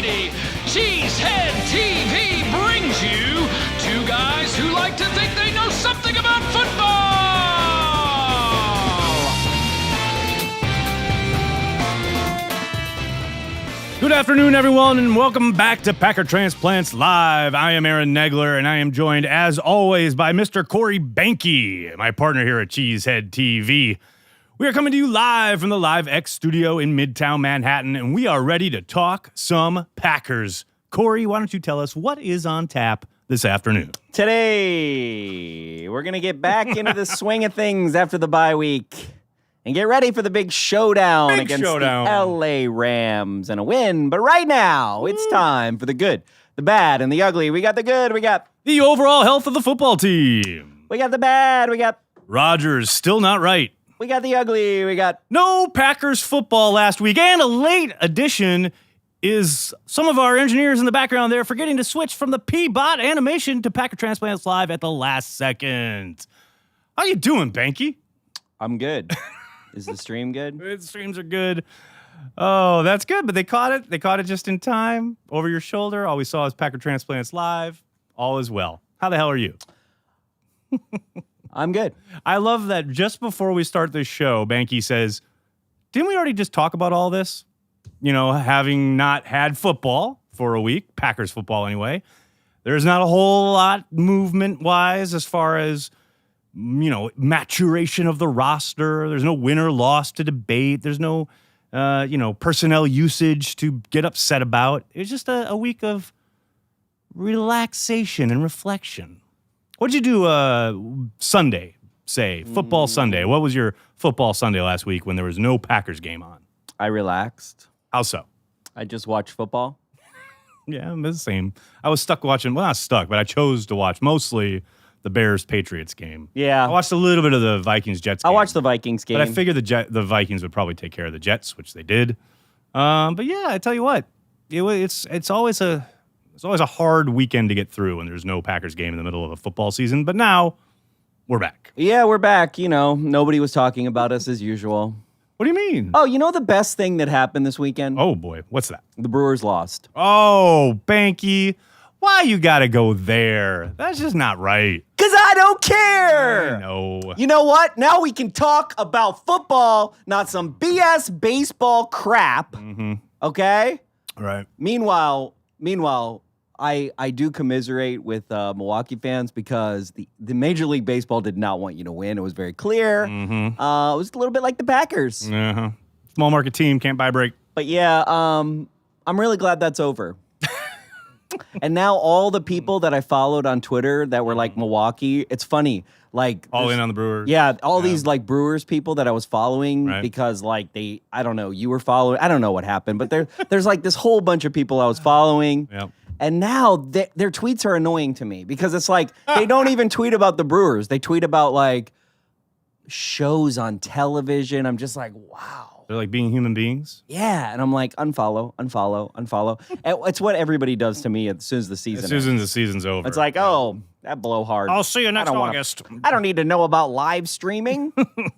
Today, Cheesehead TV brings you two guys who like to think they know something about football. Good afternoon, everyone, and welcome back to Packer Transplants Live. I am Aaron Negler, and I am joined, as always, by Mr. Corey Banky, my partner here at Cheesehead TV. We are coming to you live from the Live X studio in Midtown Manhattan, and we are ready to talk some Packers. Corey, why don't you tell us what is on tap this afternoon? Today, we're going to get back into the swing of things after the bye week and get ready for the big showdown against the LA Rams and a win. But right now, it's time for the good, the bad, and the ugly. We got the good, we got the overall health of the football team. We got the bad, we got Rodgers still not right. We got the ugly, we got no Packers football last week, and a late addition is some of our engineers in the background there forgetting to switch from the P-Bot animation to Packer Transplants Live at the last second. How you doing, Banky? I'm good. Is the stream good? The streams are good. Oh, that's good, but they caught it. They caught it just in time, over your shoulder. All we saw is Packer Transplants Live. All is well. How the hell are you? I'm good. I love that just before we start this show, Banky says, didn't we already just talk about all this? You know, having not had football for a week, Packers football anyway, there's not a whole lot movement-wise as far as, you know, maturation of the roster. There's no win or loss to debate. There's no, personnel usage to get upset about. It's just a week of relaxation and reflection. What'd you do Sunday, say, football Sunday? What was your football Sunday last week when there was no Packers game on? I relaxed. How so? I just watched football. Yeah, I'm the same. I was stuck watching, well, not stuck, but I chose to watch mostly the Bears-Patriots game. Yeah. I watched a little bit of the Vikings-Jets game. I watched the Vikings game. But I figured the Vikings would probably take care of the Jets, which they did. But yeah, I tell you what, it's always a hard weekend to get through when there's no Packers game in the middle of a football season. But now, we're back. Yeah, we're back. You know, nobody was talking about us as usual. What do you mean? Oh, you know the best thing that happened this weekend? Oh, boy. What's that? The Brewers lost. Oh, Banky. Why you gotta go there? That's just not right. Because I don't care. I know. You know what? Now we can talk about football, not some BS baseball crap. Mm-hmm. Okay? Right. Meanwhile, I do commiserate with Milwaukee fans because the Major League Baseball did not want you to win. It was very clear. Mm-hmm. It was a little bit like the Packers. Uh-huh. Small market team, can't buy break. But yeah, I'm really glad that's over. And now all the people that I followed on Twitter that were like Milwaukee, it's funny. Like all in on the Brewers. Yeah, these like Brewers people that I was following because like I don't know, you were following. I don't know what happened, but there's like this whole bunch of people I was following. Yep. And now their tweets are annoying to me because it's like they don't even tweet about the Brewers. They tweet about like shows on television. I'm just like, wow. They're like being human beings? Yeah, and I'm like, unfollow. And it's what everybody does to me as soon as the season ends. As soon as the season's over. It's like, oh, that blowhard. I'll see you next August. I don't need to know about live streaming.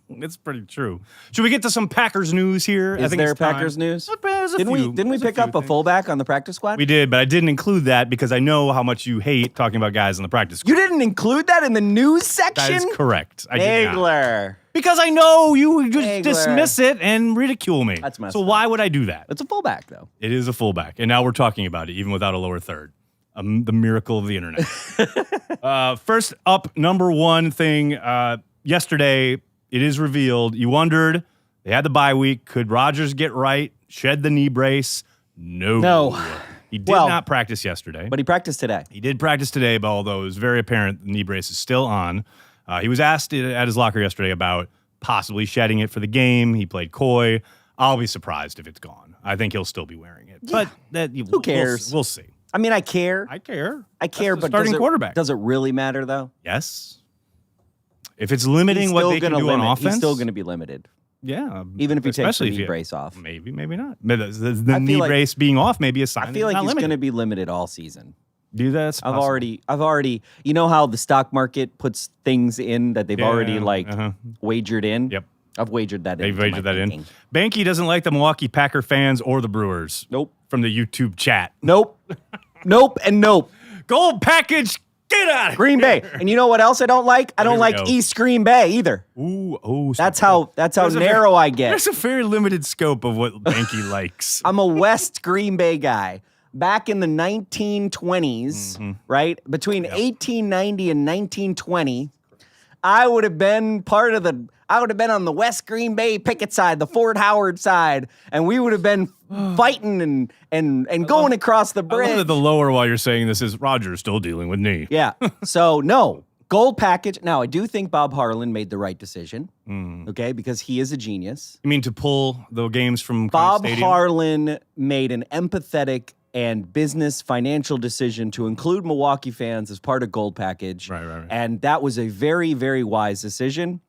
It's pretty true. Should we get to some Packers news here? Is there Packers news? Didn't we pick up a fullback on the practice squad? We did, but I didn't include that because I know how much you hate talking about guys on the practice squad. You didn't include that in the news section? That is correct. I did not. Negler. Because I know you just dismiss it and ridicule me. That's messed So up. why would I do that? It's a fullback, though. It is a fullback, and now we're talking about it, even without a lower third. The miracle of the internet. First up, number one thing, yesterday, it is revealed. You wondered, they had the bye week. Could Rodgers get right, shed the knee brace? No. He did not practice yesterday. But he practiced today. He did practice today, but although it was very apparent the knee brace is still on. He was asked at his locker yesterday about possibly shedding it for the game. He played coy. I'll be surprised if it's gone. I think he'll still be wearing it. Yeah. But who cares? We'll see. I mean, I care. I care. But starting quarterback. Does it really matter, though? Yes. If it's limiting what they can do on offense. He's still going to be limited. Yeah. Even if he takes the knee brace off. Maybe not. The knee brace being off may be a sign. I feel like he's going to be limited all season. Do that. I've already. You know how the stock market puts things in that they've already wagered in. Yep. I've wagered that in. They've wagered that in. Banky doesn't like the Milwaukee Packer fans or the Brewers. Nope. From the YouTube chat. Nope. Nope and nope. Gold package, get out of here. Green Bay. And you know what else I don't like? I don't like East Green Bay either. Ooh. That's how narrow I get. There's a very limited scope of what Banky likes. I'm a West Green Bay guy. Back in the 1920s, right? Between 1890 and 1920, I would have been on the West Green Bay picket side, the Fort Howard side, and we would have been fighting and going across the bridge. I love that the lower while you're saying this is Roger still dealing with knee. Yeah. So no, gold package. Now I do think Bob Harlan made the right decision. Okay, because he is a genius. You mean to pull the games from Bob Stadium? Harlan made an empathetic and business financial decision to include Milwaukee fans as part of gold package. Right. And that was a very, very wise decision.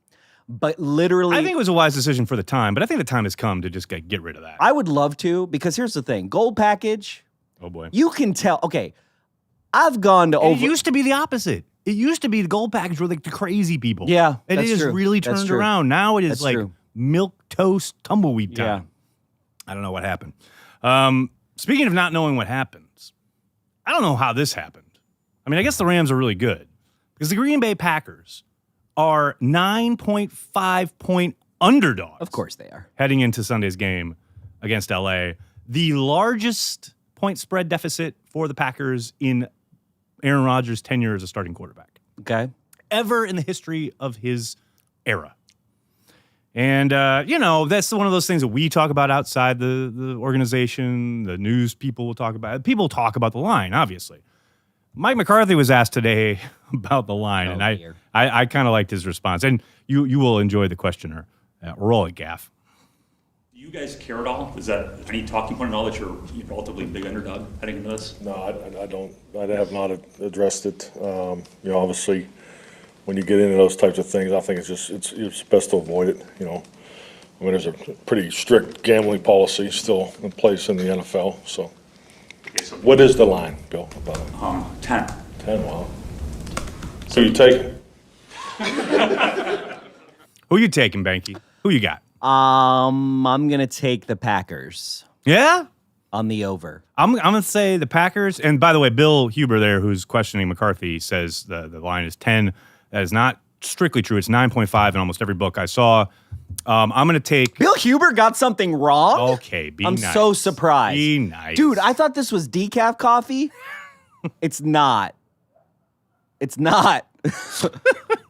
But literally, I think it was a wise decision for the time, but I think the time has come to just get rid of that. I would love to, because here's the thing. Gold package. Oh boy. You can tell. Okay. I've gone to It used to be the opposite. It used to be the gold package were like the crazy people. Yeah, And it that's has true. really That's turned true. around. Now it is That's like true. milk toast tumbleweed time. Yeah. I don't know what happened. Speaking of not knowing what happens, I don't know how this happened. I mean, I guess the Rams are really good because the Green Bay Packers are 9.5 point underdogs. Of course they are. Heading into Sunday's game against LA. The largest point spread deficit for the Packers in Aaron Rodgers' tenure as a starting quarterback. Okay. Ever in the history of his era. And, that's one of those things that we talk about outside the organization. The news people will talk about it. People talk about the line, obviously. Mike McCarthy was asked today about the line, and I kind of liked his response. And you will enjoy the questioner. Roll it, Gaff. Do you guys care at all? Is that any talking point at all that you're a relatively big underdog heading into this? No, I don't. I have not addressed it. Obviously, when you get into those types of things, I think it's best to avoid it. I mean, there's a pretty strict gambling policy still in place in the NFL. So, Okay, so what is the line, Bill? About it? 10. 10. Wow. So you take it? Who you taking, Banky? Who you got? I'm gonna take the Packers Yeah? on the over. I'm going to say the Packers. And by the way, Bill Huber there, who's questioning McCarthy, says the line is 10. That is not strictly true. It's 9.5 in almost every book I saw. I'm going to take... Bill Huber got something wrong? Okay, be I'm nice. so surprised. Be nice. Dude, I thought this was decaf coffee. It's not. It's not.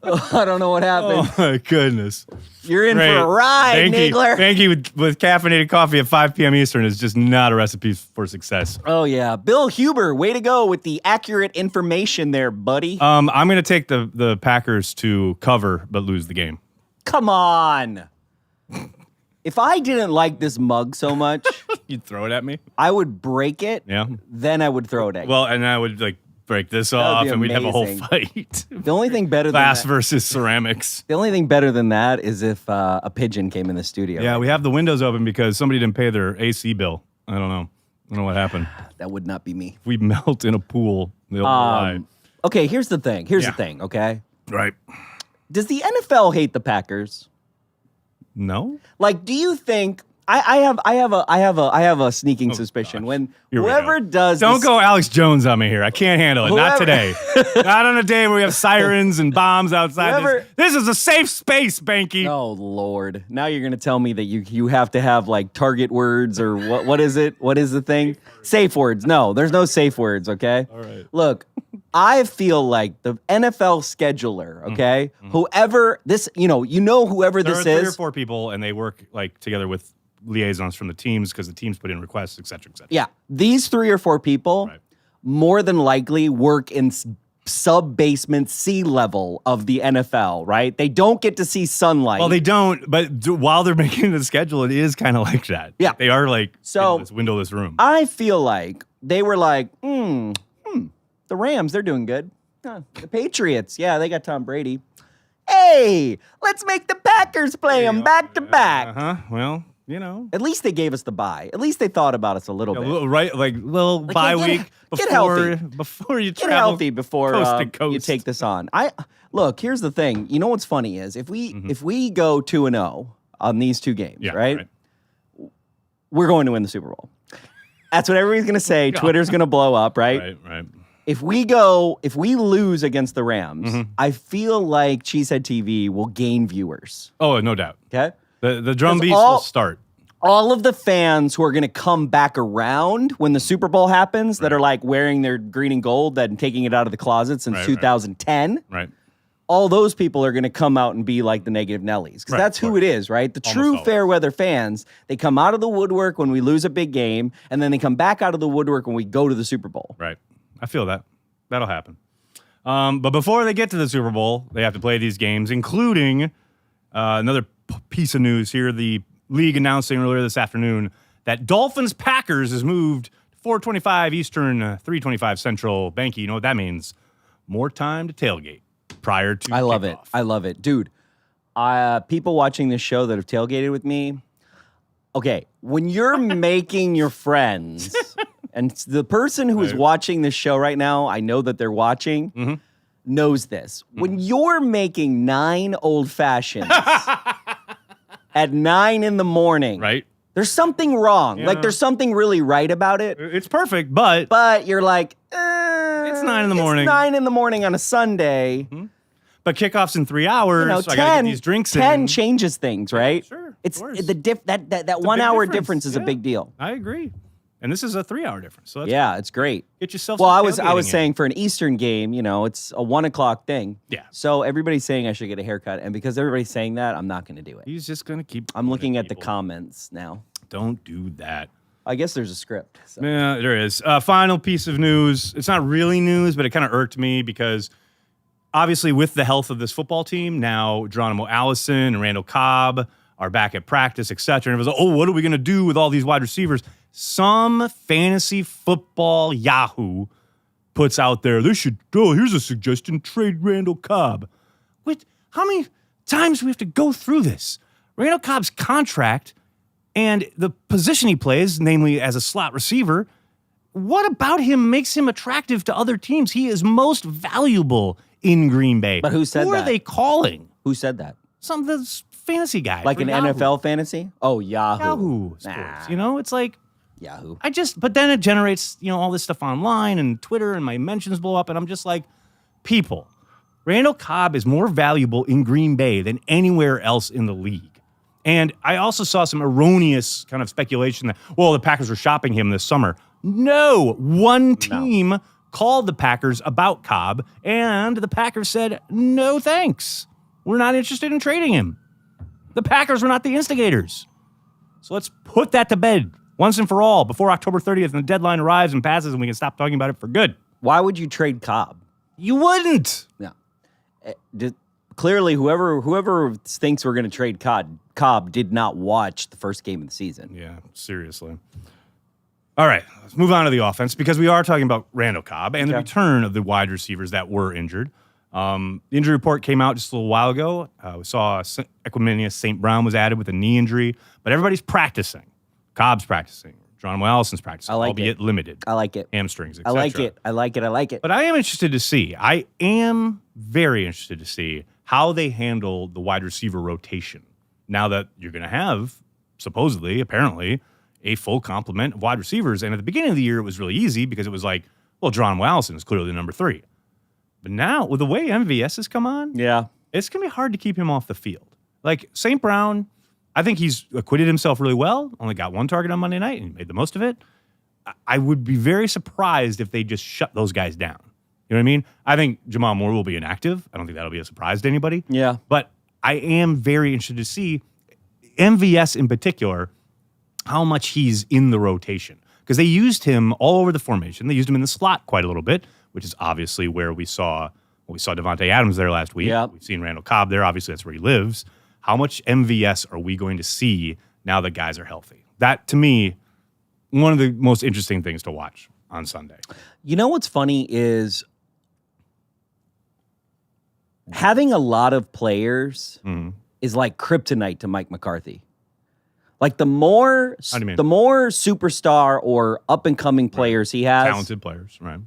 I don't know what happened. Oh, my goodness. You're in Great. for a ride, Nagler. Banky with caffeinated coffee at 5 p.m. Eastern is just not a recipe for success. Oh, yeah. Bill Huber, way to go with the accurate information there, buddy. I'm going to take the Packers to cover but lose the game. Come on. If I didn't like this mug so much, You'd throw it at me? I would break it. Yeah. Then I would throw it at you. Well, and I would break this would off be and we'd have a whole amazing. fight. The only thing better than Glass that, versus ceramics. the only thing better than that is if a pigeon came in the studio. Yeah, we have the windows open because somebody didn't pay their AC bill. I don't know what happened. That would not be me. We melt in a pool. They'll lie. Okay, here's the thing. Yeah. Okay? Right. Does the NFL hate the Packers? No? Like, do you think I have a sneaking suspicion when Here we whoever go. does Don't this- go Alex Jones on me here. I can't handle it. Not Whoever- today. Not on a day where we have sirens and bombs outside. Whoever- This is a safe space, Banky. Oh Lord! Now you're gonna tell me that you have to have like target words or what is it? What is the thing? Safe words. No, there's no safe words. Okay. All right. Look, I feel like the NFL scheduler. Okay, whoever this, whoever There this are 3 or is. 4 people, and they work together with liaisons from the teams because the teams put in requests, et cetera, et cetera. Yeah, these 3 or 4 people Right. more than likely work in sub-basement sea level of the NFL, right? They don't get to see sunlight. Well, they don't, but while they're making the schedule, it is kind of like that. Yeah. They are So- this windowless room. I feel like they were like, the Rams, they're doing good. Huh, the Patriots, yeah, they got Tom Brady. Hey, let's make the Packers play them back to back. Uh-huh. Well, At least they gave us the bye. At least they thought about us a little bit. right? Little bye get- week get before, healthy. before you Get travel healthy before coast to you coast. take this on. Look. Here's the thing. You know what's funny is if we go 2-0, on these two games, Yeah, right? We're going to win the Super Bowl. That's what everybody's going to say. Twitter's going to blow up, right? Right. If we lose against the Rams, I feel like Cheesehead TV will gain viewers. Oh, no doubt. Okay? The drumbeats will start. All of the fans who are going to come back around when the Super Bowl happens that are like wearing their green and gold and taking it out of the closet since 2010. Right. All those people are going to come out and be like the negative Nellies because that's who it is, right? The true fair weather fans, they come out of the woodwork when we lose a big game, and then they come back out of the woodwork when we go to the Super Bowl. Right. I feel that. That'll happen. But before they get to the Super Bowl, they have to play these games, including another piece of news here. The league announcing earlier this afternoon that Dolphins-Packers is moved to 4:25 Eastern, 3:25 Central. Banky, you know what that means? More time to tailgate prior to I love kickoff. it. I love it. Dude, people watching this show that have tailgated with me, okay, when you're making your friends, and the person who is watching this show right now, I know that they're watching, knows this. When you're making 9 old fashions at 9 in the morning, Right. there's something wrong. Yeah. Like there's something really right about it. It's perfect, but But you're like, it's 9 in the morning. It's 9 in the morning on a Sunday. but kickoff's in 3 hours. You know, so I gotta get these drinks 10 in. changes things, right? Sure, It's of course. that 1 big hour difference. difference is a Yeah. big deal. I agree. And this is a 3-hour difference. So that's Yeah, it's great. get yourself. Well, some I was tailgating saying for an Eastern game, you know, it's a 1 o'clock thing. Yeah. So everybody's saying I should get a haircut, and because everybody's saying that, I'm not going to do it. He's just gonna keep. I'm looking at the people. comments now. Don't do that. I guess there's a script. So. Yeah, there is. Final piece of news. It's not really news, but it kind of irked me because obviously with the health of this football team, now Geronimo Allison and Randall Cobb are back at practice, etc. And it was like, oh, what are we going to do with all these wide receivers? Some fantasy football Yahoo puts out there, here's a suggestion, trade Randall Cobb. Wait, how many times do we have to go through this? Randall Cobb's contract and the position he plays, namely as a slot receiver, what about him makes him attractive to other teams? He is most valuable in Green Bay. But who said Who are that? they calling? Who said that? Some of this fantasy guy. Like for an Yahoo. NFL fantasy? Oh, Yahoo. Yahoo Sports. Nah. You know, it's like, Yahoo. but then it generates, all this stuff online and Twitter and my mentions blow up and I'm just like, people, Randall Cobb is more valuable in Green Bay than anywhere else in the league. And I also saw some erroneous kind of speculation that, the Packers were shopping him this summer. No, one team called the Packers about Cobb and the Packers said, no thanks. We're not interested in trading him. The Packers were not the instigators. So let's put that to bed once and for all before October 30th and the deadline arrives and passes and we can stop talking about it for good. Why would you trade Cobb? You wouldn't. No. Clearly, whoever thinks we're going to trade Cobb did not watch the first game of the season. Yeah, seriously. All right, let's move on to the offense because we are talking about Randall Cobb and the return of the wide receivers that were injured. The injury report came out just a little while ago. We saw Equiminius St. Brown was added with a knee injury, but everybody's practicing. Cobb's practicing. Geronimo Allison's practicing, albeit limited. I like it. Hamstrings, etc. I like it. But I am interested to see. I am very interested to see how they handle the wide receiver rotation now that you're going to have, supposedly, apparently, a full complement of wide receivers. And at the beginning of the year, it was really easy because it was like, Geronimo Allison is clearly number 3. But now, with the way MVS has come on, it's going to be hard to keep him off the field. Like, St. Brown, I think he's acquitted himself really well. Only got 1 target on Monday night and he made the most of it. I would be very surprised if they just shut those guys down. You know what I mean? I think Jamal Moore will be inactive. I don't think that'll be a surprise to anybody. Yeah. But I am very interested to see MVS in particular, how much he's in the rotation. Because they used him all over the formation. They used him in the slot quite a little bit, which is obviously where we saw Devontae Adams there last week. Yep. We've seen Randall Cobb there. Obviously, that's where he lives. How much MVS are we going to see now that guys are healthy? That, to me, one of the most interesting things to watch on Sunday. You know what's funny is having a lot of players is like kryptonite to Mike McCarthy. Like the more superstar or up and coming players he has, Talented players, right?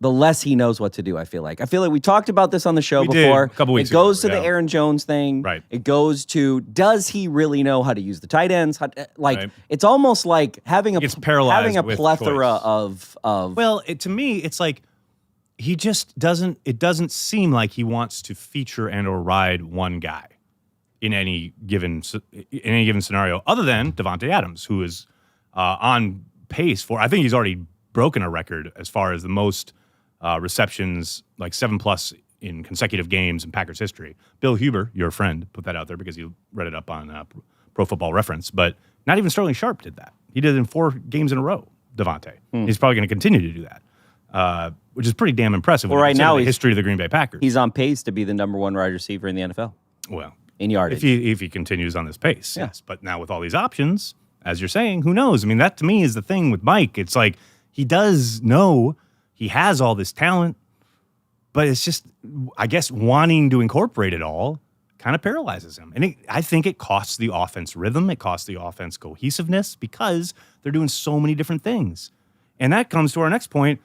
the less he knows what to do, I feel like. We talked about this on the show We did, before. a couple weeks It goes ago, to the yeah. Aaron Jones thing. Right. It goes to, does he really know how to use the tight ends? Right. It's almost like having Gets paralyzed a with plethora choice. of Well, to me, it's like he just doesn't. It doesn't seem like he wants to feature and or ride one guy in any given scenario, other than Devontae Adams, who is on pace for. I think he's already broken a record as far as the most receptions, like 7+ in consecutive games in Packers history. Bill Huber, your friend, put that out there because you read it up on Pro Football Reference. But not even Sterling Sharp did that. He did it in 4 games in a row. Devontae. He's probably going to continue to do that, which is pretty damn impressive. Well, right now, the history of the Green Bay Packers. he's on pace to be the number 1 wide receiver in the NFL Well, in yardage. if he continues on this pace, yes. But now with all these options, as you're saying, who knows? I mean, that to me is the thing with Mike. It's like he does know he has all this talent, but it's just, I guess, wanting to incorporate it all kind of paralyzes him. And I think it costs the offense rhythm. It costs the offense cohesiveness because they're doing so many different things. And that comes to our next point.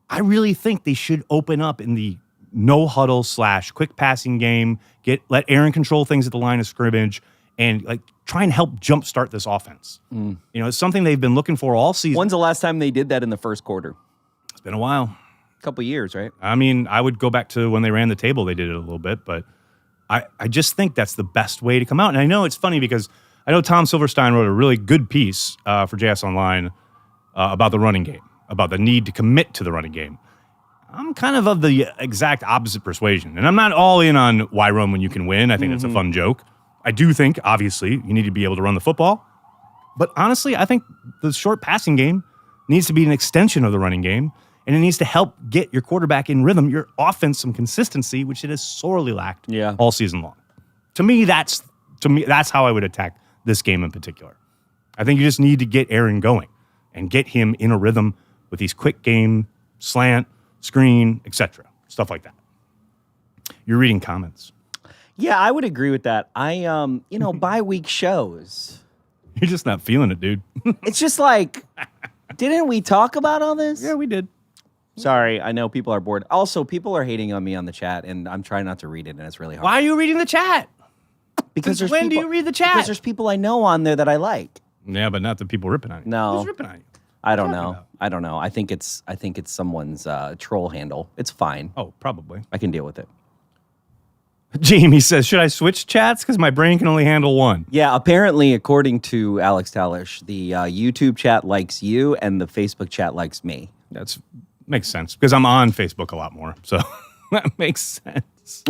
I really think they should open up in the no huddle / quick passing game, let Aaron control things at the line of scrimmage, and like try and help jumpstart this offense. You know, it's something they've been looking for all season. When's the last time they did that in the first quarter? It's been a while. A couple years, right? I mean, I would go back to when they ran the table, they did it a little bit, but I just think that's the best way to come out. And I know it's funny because I know Tom Silverstein wrote a really good piece for JS Online about the running game, about the need to commit to the running game. I'm kind of the exact opposite persuasion. And I'm not all in on why run when you can win. I think that's a fun joke. I do think, obviously, you need to be able to run the football. But honestly, I think the short passing game needs to be an extension of the running game, and it needs to help get your quarterback in rhythm, your offense some consistency, which it has sorely lacked all season long. To me, that's how I would attack this game in particular. I think you just need to get Aaron going and get him in a rhythm with these quick game, slant, screen, etc. Stuff like that. You're reading comments. Yeah, I would agree with that. Bye week shows. You're just not feeling it, dude. It's just like, didn't we talk about all this? Yeah, we did. Sorry, I know people are bored. Also, people are hating on me on the chat, and I'm trying not to read it, and it's really hard. Why are you reading the chat? Because there's when people, do you read the chat? Because there's people I know on there that I like. Yeah, but not the people ripping on you. No. Who's ripping on you? I don't know. I don't know. I think it's someone's troll handle. It's fine. Oh, probably. I can deal with it. Jamie says, should I switch chats? Because my brain can only handle one. Yeah, apparently, according to Alex Talish, the YouTube chat likes you and the Facebook chat likes me. That's makes sense because I'm on Facebook a lot more. So that makes sense.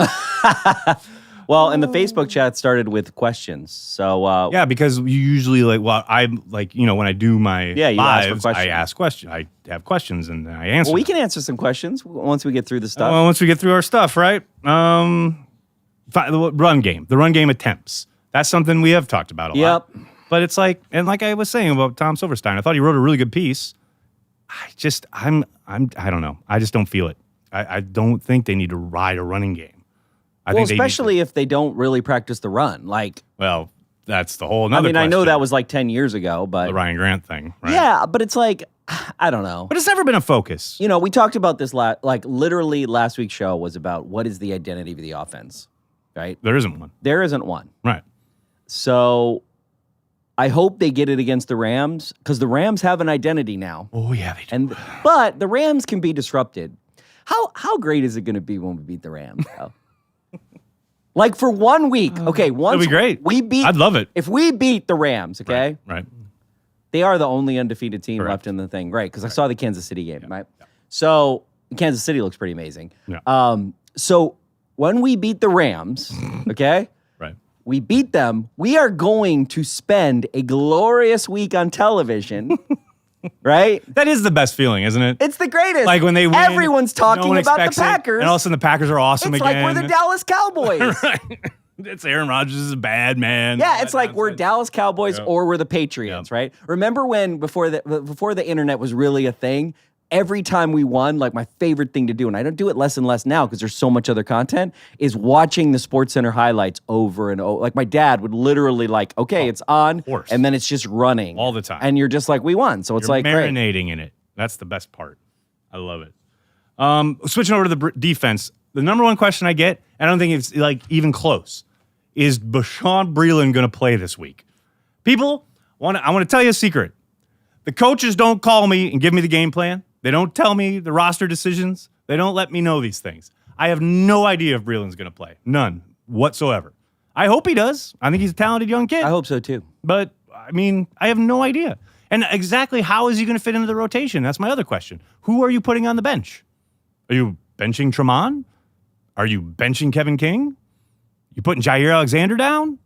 Well, and the Facebook chat started with questions. So yeah, because you usually I'm like, when I do my you ask for lives, I questions. ask questions. I have questions and I answer. well, we them. can answer some questions once we get through the stuff. Well, once we get through our stuff, right? The run game attempts. That's something we have talked about a lot. Yep. But it's like, and like I was saying about Tom Silverstein, I thought he wrote a really good piece. I don't know. I just don't feel it. I don't think they need to ride a running game. Especially if they don't really practice the run. Well, that's the whole another I know question. that was like 10 years ago, but the Ryan Grant thing, right? yeah, but it's like, I don't know. But it's never been a focus. We talked about this literally last week's show was about what is the identity of the offense, right? There isn't one. There isn't one. Right. So I hope they get it against the Rams because the Rams have an identity now. Oh, yeah, they do. But the Rams can be disrupted. How great is it going to be when we beat the Rams? Like for 1 week. Okay, That'd be great. I'd love it. If we beat the Rams, okay? Right. They are the only undefeated team Correct. left in the thing, right? Because I saw the Kansas City game, right? Yeah. So Kansas City looks pretty amazing. Yeah. So when we beat the Rams, okay? Right. We beat them. We are going to spend a glorious week on television, right? That is the best feeling, isn't it? It's the greatest. Like when they win, everyone's talking no one about the expects it, Packers. and all of a sudden the Packers are awesome it's again. like we're the Dallas Cowboys. Right. It's Aaron Rodgers is a bad man. Yeah, it's like we're nonsense. Dallas Cowboys Yep. or we're the Patriots, Yep. right? Remember when before the internet was really a thing, every time we won, like my favorite thing to do, and I don't do it less and less now because there's so much other content, is watching the SportsCenter highlights over and over. Like my dad would literally it's on, course. and then it's just running All the time. and you're just like, we won. So it's You're like great. marinating in it. That's the best part. I love it. Switching over to the defense, the number one question I get, and I don't think it's like even close, is Bashaud Breeland going to play this week? People, I want to tell you a secret. The coaches don't call me and give me the game plan. They don't tell me the roster decisions. They don't let me know these things. I have no idea if Breeland's going to play. None whatsoever. I hope he does. I think he's a talented young kid. I hope so too. But, I mean, I have no idea. And exactly how is he going to fit into the rotation? That's my other question. Who are you putting on the bench? Are you benching Tremont? Are you benching Kevin King? You putting Jair Alexander down?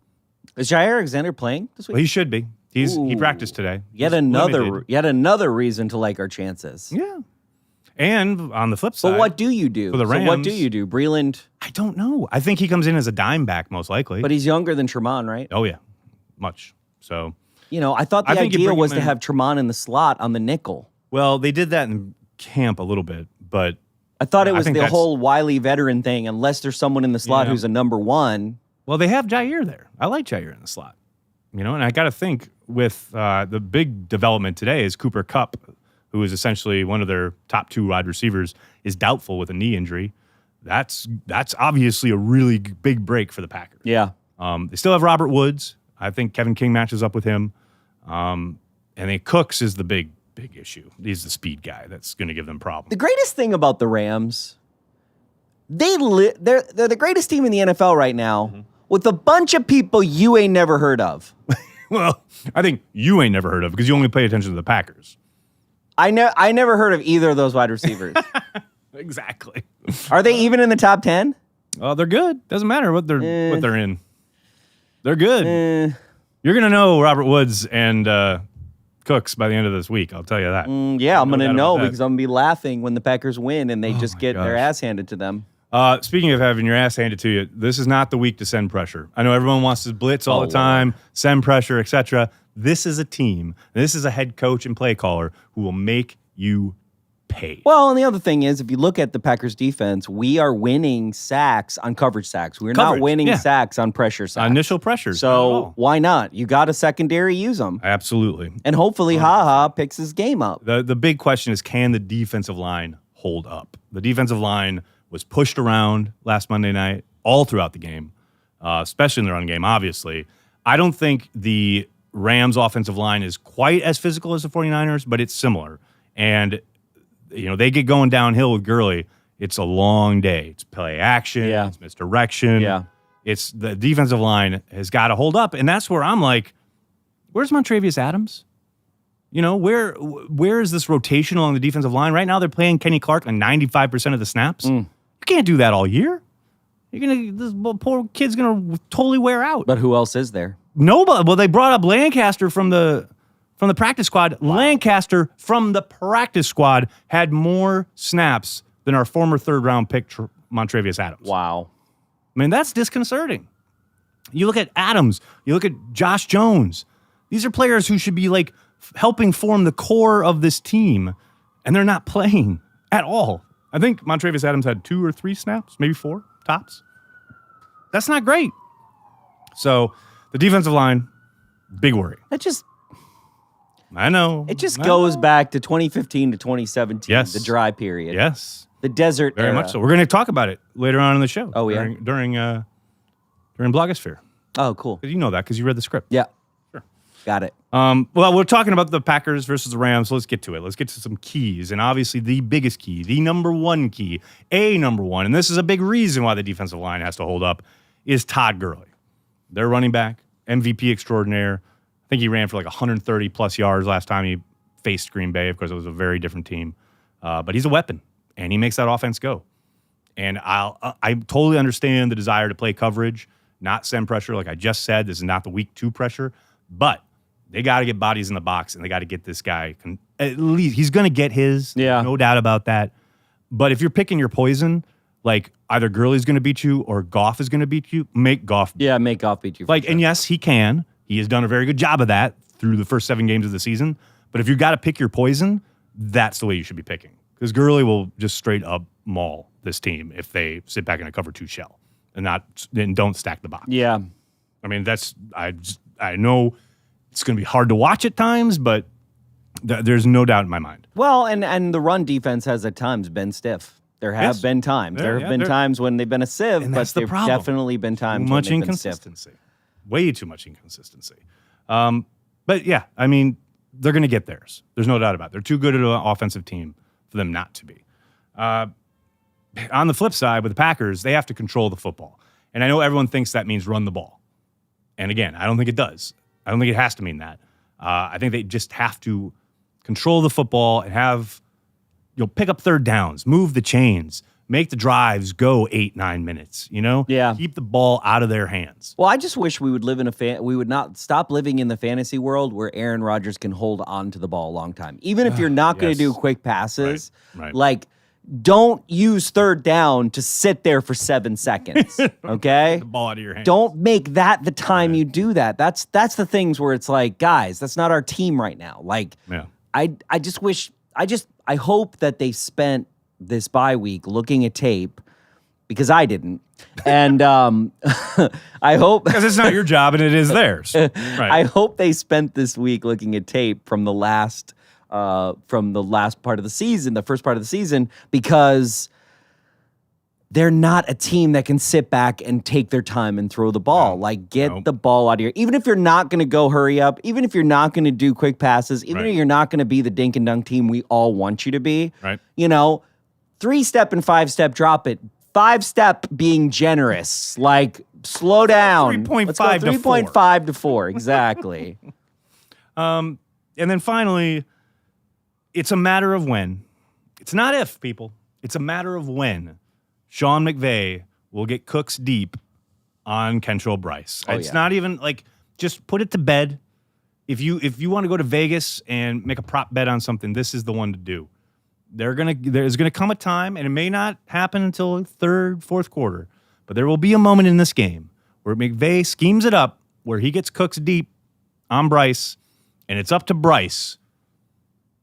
Is Jair Alexander playing this week? Well, he should be. He practiced today. Yet another reason to like our chances. Yeah. And on the flip side. But what do you do? For the Rams, so what do you do? Breeland? I don't know. I think he comes in as a dime back, most likely. But he's younger than Tremont, right? Oh, yeah. Much. So. I thought the idea was to have Tremont in the slot on the nickel. Well, they did that in camp a little bit, but I thought it was the whole wily veteran thing, unless there's someone in the slot who's a number one. Well, they have Jair there. I like Jair in the slot. And I got to think with the big development today is Cooper Kupp, who is essentially one of their top 2 wide receivers, is doubtful with a knee injury. That's obviously a really big break for the Packers. Yeah. They still have Robert Woods. I think Kevin King matches up with him. And then Cooks is the big issue. He's the speed guy that's going to give them problems. The greatest thing about the Rams, they're the greatest team in the NFL right now with a bunch of people you ain't never heard of. Well, I think you ain't never heard of because you only pay attention to the Packers. I never heard of either of those wide receivers. Exactly. Are they even in the top 10? Oh, they're good. Doesn't matter what they're in. They're good. You're gonna know Robert Woods and Cooks by the end of this week. I'll tell you that. I'm gonna know because I'm gonna be laughing when the Packers win and they just get their ass handed to them. Speaking of having your ass handed to you, this is not the week to send pressure. I know everyone wants to blitz all the time, send pressure, etc. This is a team. This is a head coach and play caller who will make you pay. Well, and the other thing is, if you look at the Packers defense, we are winning sacks on coverage sacks. We're not winning sacks on pressure sacks. Initial pressure. So why not? You got a secondary, use them. Absolutely. And hopefully Ha picks his game up. The big question is, can the defensive line hold up? The defensive line was pushed around last Monday night all throughout the game, especially in the run game, obviously. I don't think the Rams offensive line is quite as physical as the 49ers, but it's similar. And they get going downhill with Gurley. It's a long day. It's play action. Yeah. It's misdirection. Yeah. It's the defensive line has got to hold up. And that's where I'm like, where's Montravius Adams? Where is this rotation along the defensive line? Right now they're playing Kenny Clark on 95% of the snaps. You can't do that all year. This poor kid's gonna totally wear out. But who else is there? Nobody. Well, they brought up Lancaster from the practice squad. Wow. Lancaster from the practice squad had more snaps than our former third-round pick, Montravius Adams. Wow. I mean, that's disconcerting. You look at Adams. You look at Josh Jones. These are players who should be, helping form the core of this team, and they're not playing at all. I think Montravius Adams had 2 or 3 snaps, maybe 4 tops. That's not great. So, the defensive line, big worry. I know. It just goes back to 2015 to 2017, yes. The dry period. Yes. The desert Very era. much so. We're going to talk about it later on in the show. Oh, yeah? During Blogosphere. Oh, cool. You know that because you read the script. Yeah. Sure. Got it. Well, we're talking about the Packers versus the Rams, so let's get to it. Let's get to some keys. And obviously the biggest key, the number one key, number one, and this is a big reason why the defensive line has to hold up, is Todd Gurley. Their running back, MVP extraordinaire. I think he ran for 130 plus yards last time he faced Green Bay. Of course, it was a very different team. But he's a weapon, and he makes that offense go. And I totally understand the desire to play coverage, not send pressure. Like I just said, this is not the week 2 pressure. But they got to get bodies in the box, and they got to get this guy. At least he's going to get his. Yeah. No doubt about that. But if you're picking your poison, either Gurley's going to beat you or Goff is going to beat you, make Goff. Yeah, make Goff beat you. For sure. And yes, he can. He has done a very good job of that through the first 7 games of the season. But if you got to pick your poison, that's the way you should be picking. Because Gurley will just straight up maul this team if they sit back in a cover 2 shell and don't stack the box. Yeah. I mean, I know it's going to be hard to watch at times, but there's no doubt in my mind. Well, and the run defense has at times been stiff. There have Yes. been times. Yeah, There have been there- times when they've been a sieve, And but that's the there've problem. definitely been times Too when much they've been stiff. inconsistency. Way too much inconsistency. But yeah, I mean, they're going to get theirs. There's no doubt about it. They're too good at an offensive team for them not to be. On the flip side, with the Packers, they have to control the football. And I know everyone thinks that means run the ball. And again, I don't think it does. I don't think it has to mean that. I think they just have to control the football and have, pick up third downs, move the chains, make the drives go 8-9 minutes, Yeah. Keep the ball out of their hands. Well, I just wish we would live in we would not stop living in the fantasy world where Aaron Rodgers can hold on to the ball a long time. Even if you're not going to Yes. do quick passes, Right. like don't use third down to sit there for 7 seconds, okay? The ball out of your hands. Don't make that the time you do that. That's the things where it's like, guys, that's not our team right now. Like Yeah. I just wish I hope that they spent this bye week looking at tape because I didn't. And I hope Because it's not your job and it is theirs. Right. I hope they spent this week looking at tape from the last part of the season, the first part of the season, because they're not a team that can sit back and take their time and throw the ball. Get the ball out of here. Even if you're not going to go hurry up, even if you're not going to do quick passes, even if you're not going to be the dink and dunk team we all want you to be, Right. 3-step and 5-step drop it. 5-step being generous. Like, slow down. 3.5 Let's go to 4. 3.5 to 4. Exactly. And then finally, it's a matter of when. It's not if, people. It's a matter of when Sean McVay will get Cooks deep on Kentrell Bryce. It's not even just put it to bed. If you want to go to Vegas and make a prop bet on something, this is the one to do. There's gonna come a time, and it may not happen until third, fourth quarter, but there will be a moment in this game where McVay schemes it up, where he gets Cooks deep on Bryce, and it's up to Bryce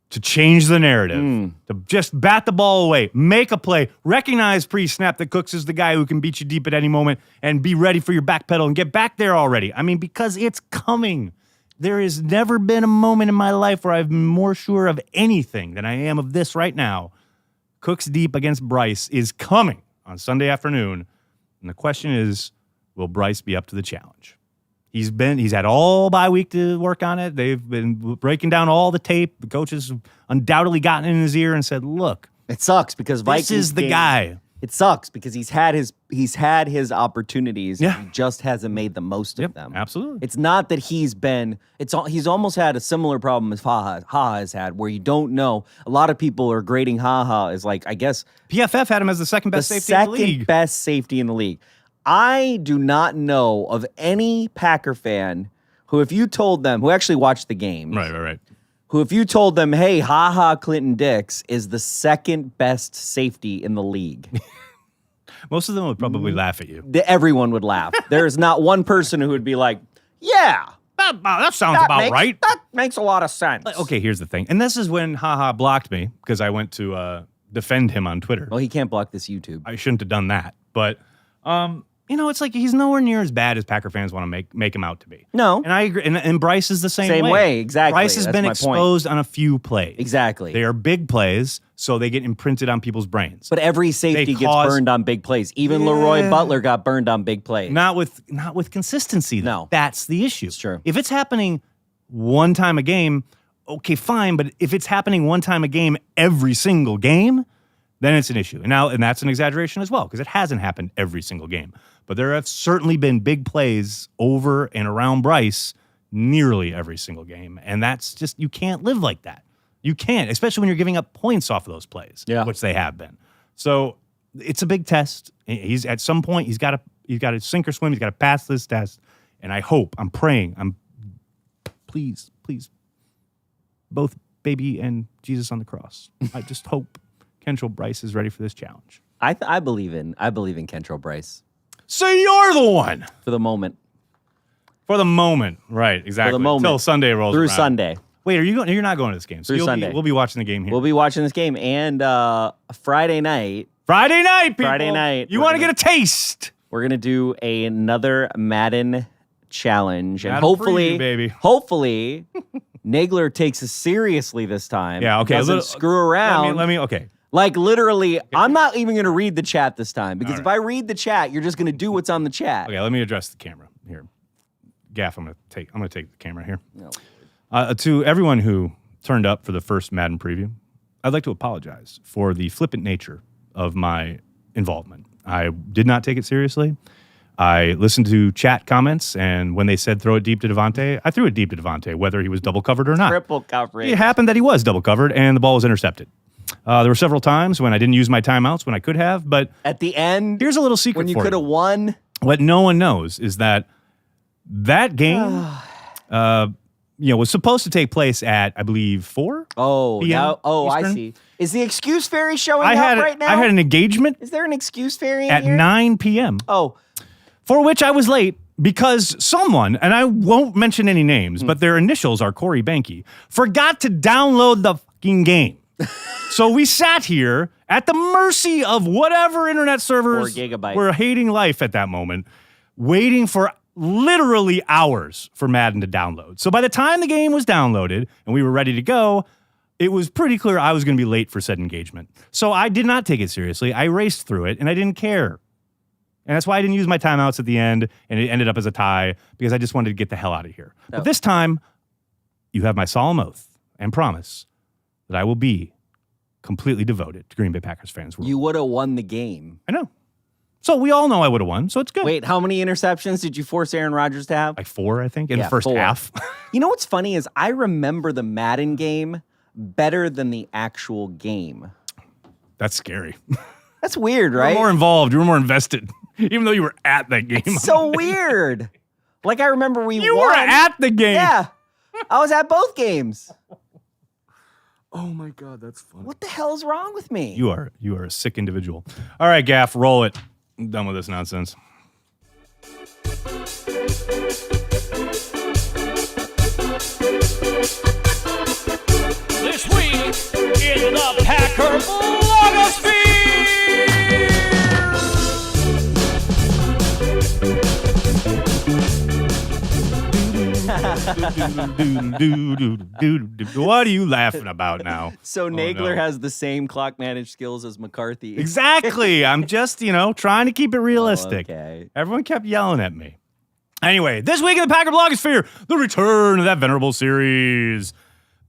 to change the narrative, to just bat the ball away, make a play, recognize pre-snap that Cooks is the guy who can beat you deep at any moment, and be ready for your back pedal and get back there already. I mean, because it's coming. There has never been a moment in my life where I've been more sure of anything than I am of this right now. Cooks deep against Bryce is coming on Sunday afternoon. And the question is, will Bryce be up to the challenge? He's had all bye week to work on it. They've been breaking down all the tape. The coaches have undoubtedly gotten in his ear and said, look, It sucks because Vikings this is the guy. It sucks because he's had his opportunities. Yeah. He just hasn't made the most of them. Absolutely. It's not that he's almost had a similar problem as Ha has had, where you don't know. A lot of people are grading Ha as I guess PFF had him as the second best safety in the league. best safety in the league. I do not know of any Packer fan who, if you told them, who actually watched the game, Right. who, if you told them, hey, Clinton Dix is the second best safety in the league, Most of them would probably laugh at you. everyone would laugh. There is not one person who would be like, yeah, That sounds about right. That makes a lot of sense. Okay, here's the thing. And this is when blocked me because I went to defend him on Twitter. Well, he can't block this YouTube. I shouldn't have done that. But, it's like he's nowhere near as bad as Packer fans want to make him out to be. No. And I agree. And Bryce is the same way. Same way, exactly. Bryce has That's been my point. exposed on a few plays. Exactly. They are big plays, so they get imprinted on people's brains. But every safety gets burned on big plays. Even Leroy Butler got burned on big plays. Not with consistency, though. No. That's the issue. It's true. If it's happening one time a game, okay, fine. But if it's happening one time a game every single game, then it's an issue. And that's an exaggeration as well, because it hasn't happened every single game. But there have certainly been big plays over and around Bryce nearly every single game. And that's just, you can't live like that. You can't, especially when you're giving up points off of those plays, which they have been. So it's a big test. He's at some point, he's got to sink or swim. He's got to pass this test. And I'm praying, please, both baby and Jesus on the cross. I just hope Kentrell Bryce is ready for this challenge. I believe in Kentrell Bryce So you're the one. for the moment. For the moment. Right, exactly. For the moment. Until Sunday rolls Through around. Sunday. Wait, you're not going to this game. So Through Sunday. We'll be watching the game here. We'll be watching this game and Friday night. Friday night, people. Friday night, You we're want to gonna- get a taste. We're gonna do another Madden challenge, and Madden preview, baby. hopefully, Nagler takes us seriously this time. Yeah, okay. Doesn't screw around. Let me. Okay. Like literally, I'm not even going to read the chat this time because if I read the chat, you're just going to do what's on the chat. Okay, let me address the camera here. Gaff, I'm gonna take the camera here. To everyone who turned up for the first Madden preview, I'd like to apologize for the flippant nature of my involvement. I did not take it seriously. I listened to chat comments, and when they said throw it deep to Devontae, I threw it deep to Devontae, whether he was double covered or not. Triple coverage. It happened that he was double covered, and the ball was intercepted. There were several times when I didn't use my timeouts when I could have, but at the end, here's a little secret when you for could have won. What no one knows is that game, was supposed to take place at, I believe, 4. Oh, PM now, I Eastern. see. Is the excuse fairy showing up right now? I had an engagement Is there an excuse fairy at in here? 9 p.m. Oh, for which I was late because someone, and I won't mention any names, but their initials are Corey Banky, forgot to download the fucking game. So we sat here at the mercy of whatever internet servers 4 gigabytes. were hating life at that moment, waiting for literally hours for Madden to download. So by the time the game was downloaded and we were ready to go, it was pretty clear I was going to be late for said engagement. So I did not take it seriously. I raced through it, and I didn't care. And that's why I didn't use my timeouts at the end, and it ended up as a tie because I just wanted to get the hell out of here. But this time, you have my solemn oath and promise that I will be completely devoted to Green Bay Packers fans. you would have won the game. I know. So we all know I would have won, so it's good. Wait, how many interceptions did you force Aaron Rodgers to have? Like 4, I think, in the first 4. half. You know what's funny is I remember the Madden game better than the actual game. That's scary. That's weird, You were right? more involved. You were more invested, even though you were at that game. It's so weird. Like I remember You won. were at the game. Yeah. I was at both games. Oh my God, that's funny. What the hell is wrong with me? You are a sick individual. All right, Gaff, roll it. I'm done with this nonsense. This week in the Packer blogosphere. What are you laughing about now? So Nagler no. has the same clock managed skills as McCarthy. Exactly. I'm just, trying to keep it realistic. Okay. Everyone kept yelling at me. Anyway, this week in the Packer blogosphere, the return of that venerable series.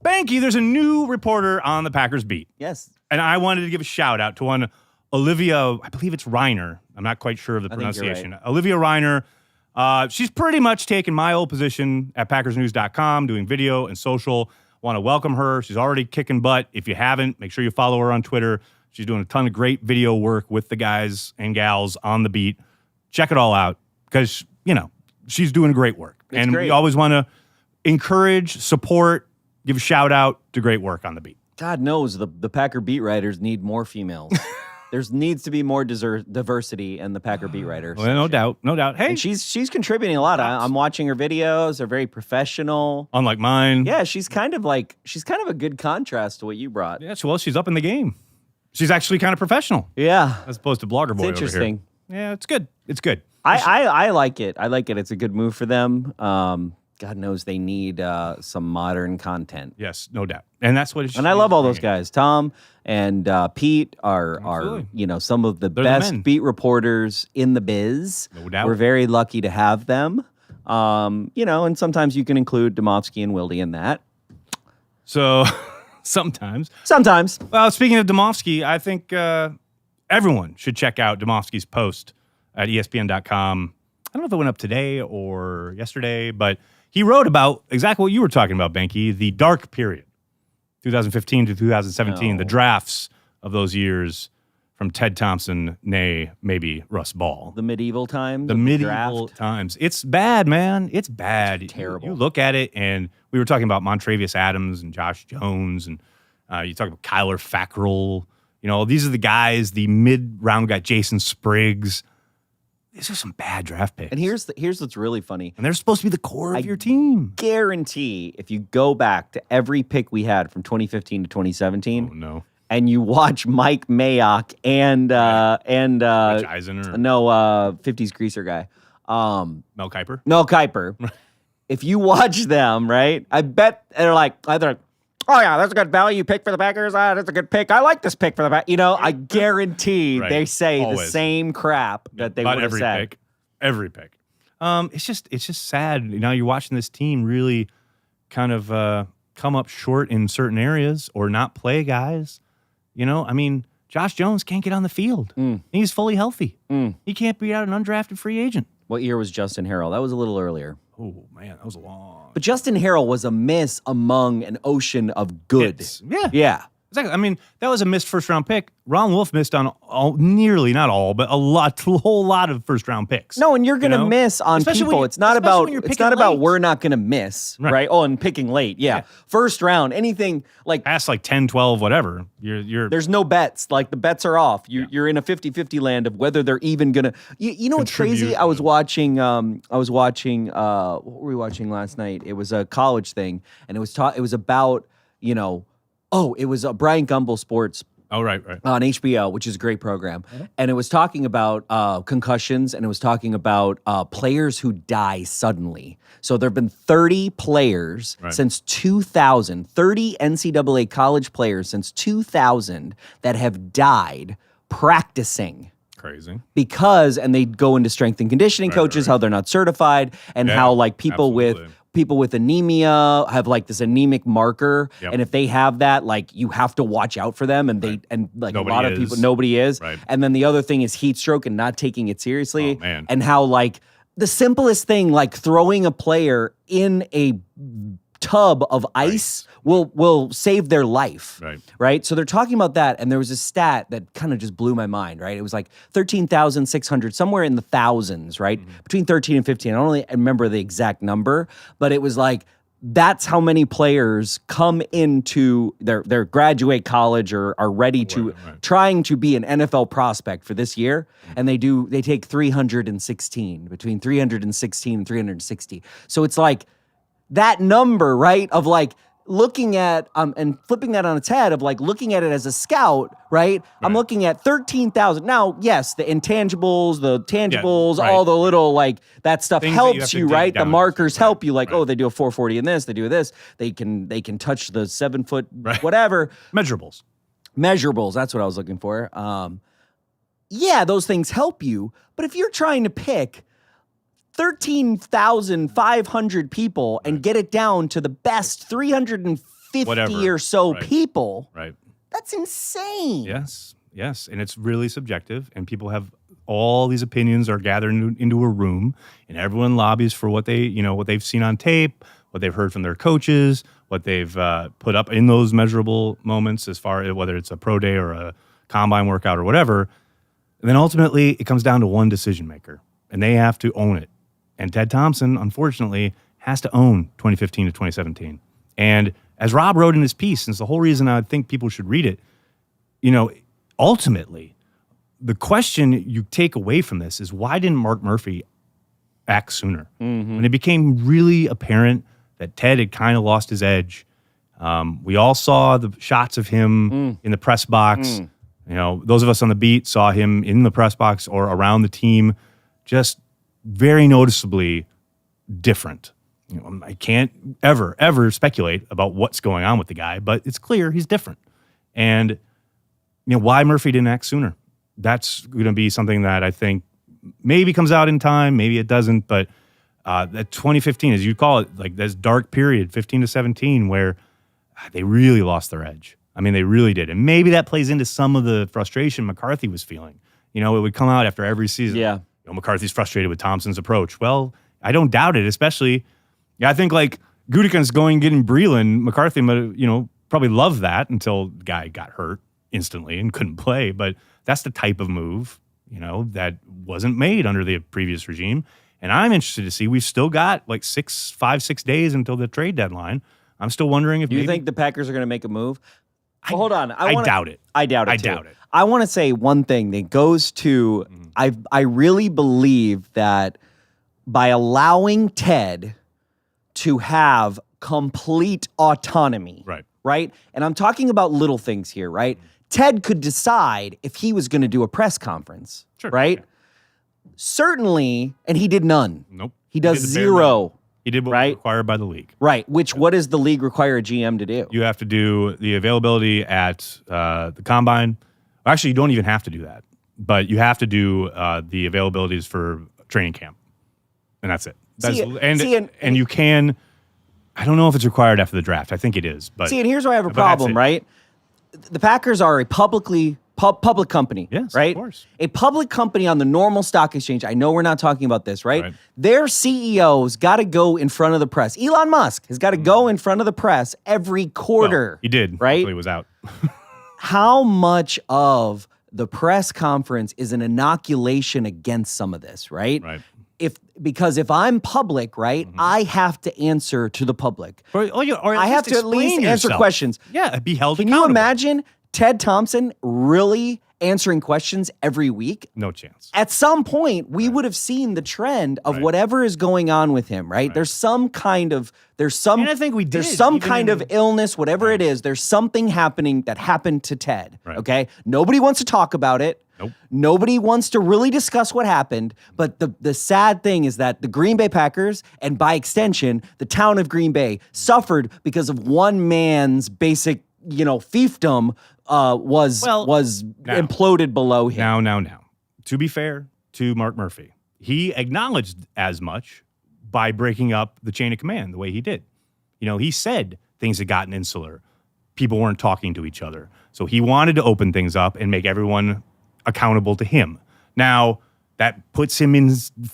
Banky, there's a new reporter on the Packers beat. Yes. And I wanted to give a shout out to one Olivia, I believe it's Reiner. I'm not quite sure of the I think you're pronunciation. right. Olivia Reiner. She's pretty much taken my old position at PackersNews.com, doing video and social. Want to welcome her. She's already kicking butt. If you haven't, make sure you follow her on Twitter. She's doing a ton of great video work with the guys and gals on the beat. Check it all out because, she's doing great work. It's and great. we always want to encourage, support, give a shout out to great work on the beat. God knows the Packer beat writers need more females. There needs to be more diversity in the Packer beat writers. Well, no doubt. Hey, And she's contributing a lot. I'm watching her videos. They're very professional. unlike mine. Yeah, she's kind of a good contrast to what you brought. Yeah, well, she's up in the game. She's actually kind of professional Yeah. as opposed to blogger boy It's interesting. over here. Yeah, it's good. It's good. I like it. I like it. It's a good move for them. God knows they need some modern content. Yes, no doubt. And that's what it should And I love be. all those guys. Tom and Pete are Absolutely. some of the They're the best men. beat reporters in the biz. No doubt. We're very lucky to have them. And sometimes you can include Domofsky and Wilde in that. So sometimes. Sometimes. Well, speaking of Domofsky, I think everyone should check out Domofsky's post at ESPN.com. I don't know if it went up today or yesterday, but he wrote about exactly what you were talking about, Banky, the dark period, 2015 to 2017, the drafts of those years from Ted Thompson, nay, maybe Russ Ball. The medieval times. The of medieval draft. times. It's bad, man. It's bad. It's terrible. You look at it, and we were talking about Montravius Adams and Josh Jones, and you talk about Kyler Fackrell. These are the guys, the mid-round guy, Jason Spriggs. These are some bad draft picks. And here's what's really funny. And they're supposed to be the core of your team. Guarantee if you go back to every pick we had from 2015 to 2017, Oh, no. and you watch Mike Mayock and Rich Eisen or 50s greaser guy, Mel Kiper. Mel Kiper. If you watch them, right, I bet they're like either oh yeah, that's a good value pick for the Packers. That's a good pick. I like this pick for the Packers. You know, I guarantee they say the same crap that they would have said. Every pick. It's just sad. Now you're watching this team really kind of come up short in certain areas or not play guys. You know, I mean, Josh Jones can't get on the field. He's fully healthy. He can't beat out an undrafted free agent. What year was Justin Harrell? That was a little earlier. Oh, man, that was a long. But Justin Harrell was a miss among an ocean of good. Yeah. Exactly. I mean, that was a missed first-round pick. Ron Wolf missed on nearly, not all, but a whole lot of first-round picks. No, and you're going to miss on people. It's not about we're not going to miss, right? Oh, and picking late. Yeah. First round, anything like past like 10, 12, whatever. There's no bets. Like the bets are off. You're in a 50-50 land of whether they're even going to you know what's crazy? I was watching what were we watching last night? It was a college thing, and it was about, you know, it was Brian Gumbel Sports. Oh, right. On HBO, which is a great program. And it was talking about concussions, and it was talking about players who die suddenly. So there have been 30 players since 2000, 30 NCAA college players since 2000 that have died practicing. Crazy. Because, and they go into strength and conditioning coaches, how they're not certified, and how like people with anemia have like this anemic marker, and if they have that, like you have to watch out for them, and like a lot of people, nobody is. And then the other thing is heat stroke and not taking it seriously, and how like the simplest thing, like throwing a player in a tub of ice will save their life, right? So they're talking about that, and there was a stat that kind of just blew my mind, right? It was like 13,600, somewhere in the thousands, right? Between 13 and 15. I don't really remember the exact number, but it was like that's how many players come into their graduate college or are ready to trying to be an NFL prospect for this year, and they take 316, between 316 and 360. So it's like that number, right, of like looking at and flipping that on its head of like looking at it as a scout, right? I'm looking at 13,000. Now, yes, the intangibles, the tangibles, all the little like that stuff things helps you, right? The markers help you, like, oh, they do a 440 in this, they do this, they can touch the 7 foot whatever. Measurables, that's what I was looking for. Yeah, those things help you, but if you're trying to pick 13,500 people and get it down to the best 350 or so people. That's insane. Yes. And it's really subjective, and people have all these opinions are gathered into a room, and everyone lobbies for what they've seen on tape, what they've heard from their coaches, what they've put up in those measurable moments as far as whether it's a pro day or a combine workout or whatever. And then ultimately it comes down to one decision maker, and they have to own it. And Ted Thompson, unfortunately, has to own 2015 to 2017. And as Rob wrote in his piece, and it's the whole reason I think people should read it, you know, ultimately, the question you take away from this is why didn't Mark Murphy act sooner? When it became really apparent that Ted had kind of lost his edge, we all saw the shots of him in the press box. You know, those of us on the beat saw him in the press box or around the team, just very noticeably different. You know, I can't ever speculate about what's going on with the guy, but it's clear he's different. And you know, why Murphy didn't act sooner? That's going to be something that I think maybe comes out in time, maybe it doesn't. But that 2015, as you call it, like this dark period, 15 to 17, where they really lost their edge. I mean, they really did, and maybe that plays into some of the frustration McCarthy was feeling. You know, it would come out after every season. Yeah. McCarthy's frustrated with Thompson's approach. Well, I don't doubt it, especially, I think like Gutekunst getting Breland, McCarthy, you know, probably loved that until the guy got hurt instantly and couldn't play. But that's the type of move, you know, that wasn't made under the previous regime. And I'm interested to see, we've still got like 6 days until the trade deadline. I'm still wondering if Do you think the Packers are going to make a move? Well, hold on. I doubt it. I doubt it. I want to say one thing that goes to, I really believe that by allowing Ted to have complete autonomy, right? And I'm talking about little things here, right? Ted could decide if he was going to do a press conference, right? Certainly, and he did none. Nope. He does zero He did what was Right. required by the league. Right. What does the league require a GM to do? You have to do the availability at the combine. Actually, you don't even have to do that, but you have to do the availabilities for training camp, and that's it. And you can. I don't know if it's required after the draft. I think it is. But and here's where I have a problem, right? The Packers are a public company, Yes, right? of course. A public company on the normal stock exchange. I know we're not talking about this, right? Their CEO's got to go in front of the press. Elon Musk has got to go in front of the press every quarter. Well, he did, right? Until he was out. How much of the press conference is an inoculation against some of this, right? Right. Because if I'm public, right, I have to answer to the public. Or I have to at least answer questions. Yeah, be held Can accountable. you imagine Ted Thompson really answering questions every week? No chance. At some point, we would have seen the trend of whatever is going on with him, right? There's some kind of, and I think we did. There's some kind of illness, whatever it is. There's something happening that happened to Ted, okay? Nobody wants to talk about it. Nope. Nobody wants to really discuss what happened, but the sad thing is that the Green Bay Packers, and by extension, the town of Green Bay, suffered because of one man's basic, fiefdom was imploded below him. Now. To be fair to Mark Murphy, he acknowledged as much by breaking up the chain of command the way he did. He said things had gotten insular. People weren't talking to each other. So he wanted to open things up and make everyone accountable to him. Now, that puts him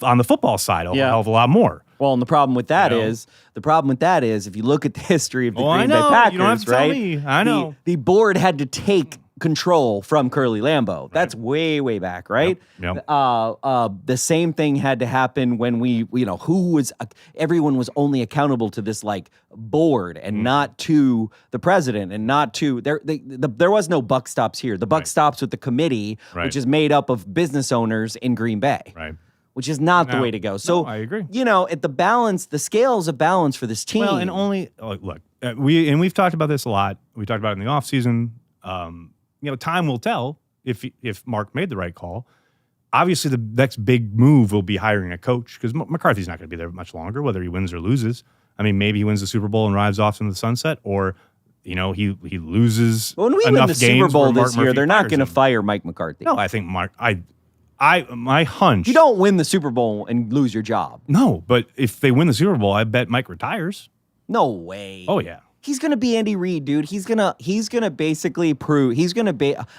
on the football side a hell of a lot more. Well, and the problem with that is, if you look at the history of the Green Bay Packers, you don't have to tell me. I know. The board had to take control from Curly Lambeau. That's way, way back, right? Yep. The same thing had to happen when everyone was only accountable to this board and not to the president and not to there was no buck stops here. The buck stops with the committee, which is made up of business owners in Green Bay. Right. Which is not the way to go. So I agree. At the scales of balance for this team. Well, and look, we've talked about this a lot. We talked about it in the offseason. Time will tell if Mark made the right call. Obviously, the next big move will be hiring a coach because McCarthy's not going to be there much longer, whether he wins or loses. I mean, maybe he wins the Super Bowl and rides off into the sunset, or he loses. When we win the Super Bowl this year, they're not going to fire Mike McCarthy. No, I think Mark. My hunch. You don't win the Super Bowl and lose your job. No, but if they win the Super Bowl, I bet Mike retires. No way. Oh yeah. He's gonna be Andy Reid, dude. He's gonna basically prove.